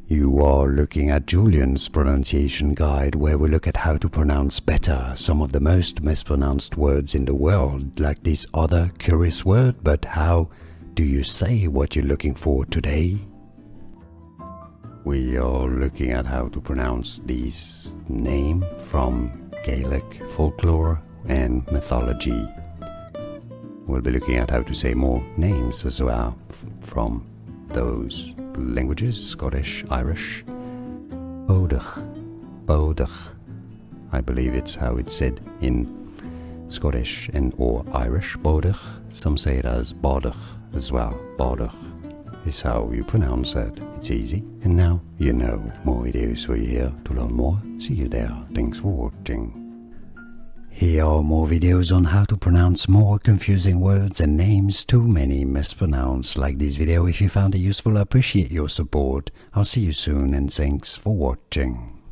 You are looking at Julian's pronunciation guide, where we look at how to pronounce better some of the most mispronounced words in the world, like this other curious word. But how do you say what you're looking for today? We are looking at how to pronounce this name from Gaelic folklore and mythology. We'll be looking at how to say more names as well from those languages: Scottish, Irish. Bodach, Bodach. I believe it's how it's said in Scottish and or Irish. Bodach. Some say it as Bodach as well. Bodach is how you pronounce it. It's easy. And now you know. More videos for you here to learn more. See you there. Thanks for watching. Here are more videos on how to pronounce more confusing words and names too many mispronounced. Like this video if you found it useful. I appreciate your support. I'll see you soon and thanks for watching.